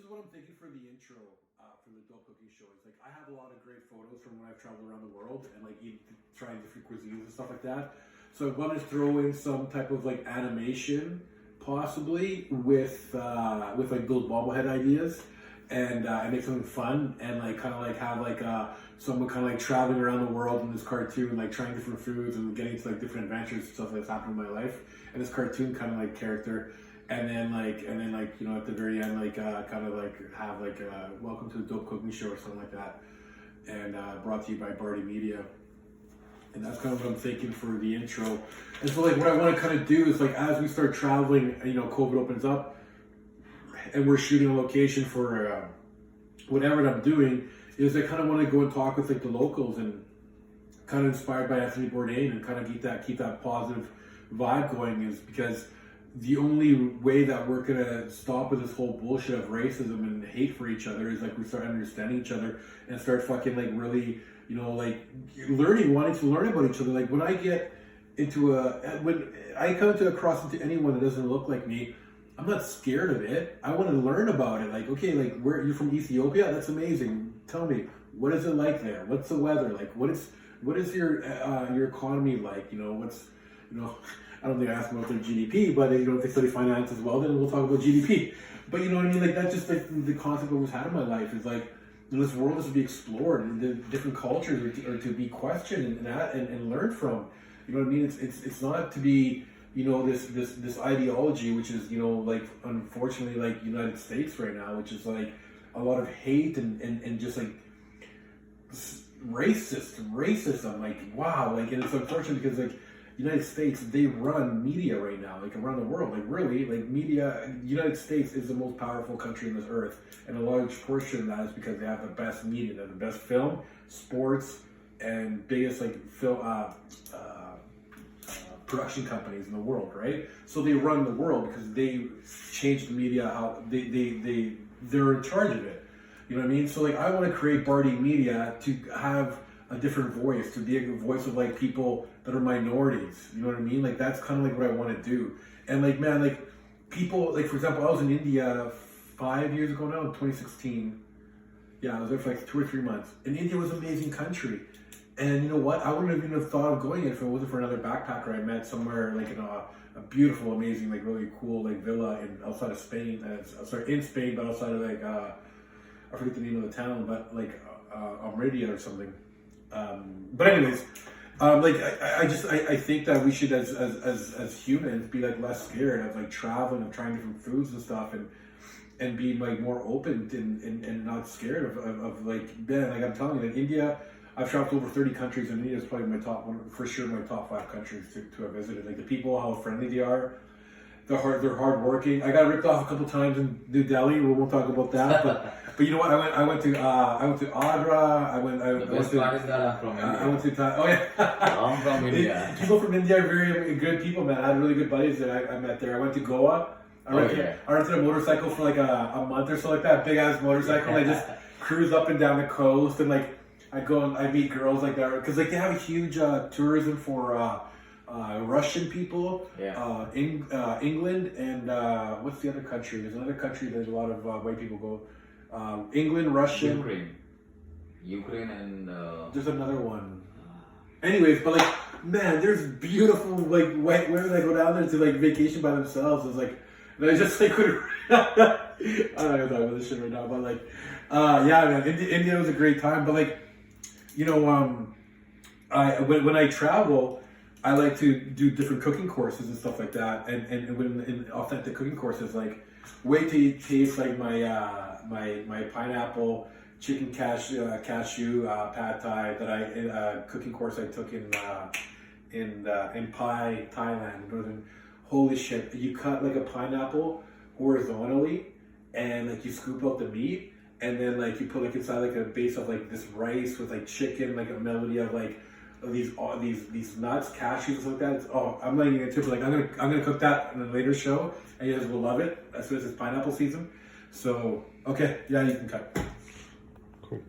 is what I'm thinking for the intro for the Dope Cooking Show. It's like I have a lot of great photos from when I've traveled around the world and like trying different cuisines and stuff like that. So I want to throw in some type of like animation, possibly with like those bobblehead ideas, and make something fun and like kind of like have like someone kind of like traveling around the world in this cartoon, like trying different foods and getting to like different adventures and stuff that's happened in my life, and this cartoon kind of like character. And then like you know, at the very end, like kind of like have like welcome to the Dope Cooking Show or something like that, and brought to you by Barty Media. And that's kind of what I'm thinking for the intro. And so like what I want to kind of do is like as we start traveling, you know, COVID opens up, and we're shooting a location for whatever I'm doing, is I kind of want to go and talk with like the locals and kind of inspired by Anthony Bourdain and kind of keep that positive vibe going, is because the only way that we're gonna stop with this whole bullshit of racism and hate for each other is like we start understanding each other and start fucking like really, you know, like wanting to learn about each other. Like when I get into when I come across into anyone that doesn't look like me, I'm not scared of it. I want to learn about it. Like, okay, like where you're from, Ethiopia? That's amazing. Tell me, what is it like there? What's the weather like? What is your economy like? You know, I don't think I asked them about their GDP, but you know, if they study finance as well, then we'll talk about GDP. But you know what I mean? Like that's just like the concept I've always had in my life is like, you know, this world is to be explored and the different cultures are to be questioned and learned from. You know what I mean? It's not to be, you know, this ideology, which is, you know, like unfortunately like United States right now, which is like a lot of hate and just like racism. Like wow, like, and it's unfortunate because like United States, they run media right now, like around the world. Like really, like media, United States is the most powerful country on this earth. And a large portion of that is because they have the best media, they have the best film, sports, and biggest like production companies in the world, right? So they run the world because they change the media out, they're in charge of it. You know what I mean? So like I want to create Barty Media to have a different voice, to be a voice of like people that are minorities. You know what I mean? Like that's kind of like what I want to do. And like man, like people, like for example, I was in India 5 years ago now, in 2016. Yeah, I was there for like 2 or 3 months. And India was an amazing country. And you know what? I wouldn't have even have thought of going if it wasn't for another backpacker I met somewhere like in a beautiful, amazing, like really cool like villa outside of Spain. In Spain, but outside of like I forget the name of the town, but like Almeria or something. But anyways, like I think that we should as humans be like less scared of like traveling and trying different foods and stuff and be like more open and not scared of like, man, like I'm telling you, like India, I've traveled to over 30 countries, and India is probably my top 5 countries to have visited. Like the people, how friendly they are, they're hardworking. I got ripped off a couple times in New Delhi. We won't talk about that, but you know what? I went to Agra. I went to oh yeah. I'm from India. People from India are very good people, man. I had really good buddies that I met there. I went to Goa. I rented a motorcycle for like a month or so, like that big ass motorcycle. I just cruise up and down the coast, and like I go and I meet girls like that because like they have a huge tourism for Russian people, England, and what's the other country? There's another country. There's a lot of white people go. England, Russian, Ukraine, and there's another one. Anyways, but like man, there's beautiful like white women that go down there to like vacation by themselves. It's like. And I just like couldn't. I'm not gonna talk about this shit right now, but like, yeah, man, India was a great time. But like, you know, when I travel, I like to do different cooking courses and stuff like that. And when in authentic cooking courses, like, wait till you taste like my pineapple chicken cashew pad thai that cooking course I took in Pai, Thailand. Holy shit, you cut like a pineapple horizontally and like you scoop out the meat and then like you put like inside like a base of like this rice with like chicken, like a melody of like these nuts, cashews and stuff like that. I'm letting you into it, but like I'm gonna cook that in a later show and you guys will love it as soon as it's pineapple season. So okay, yeah, you can cut. Cool.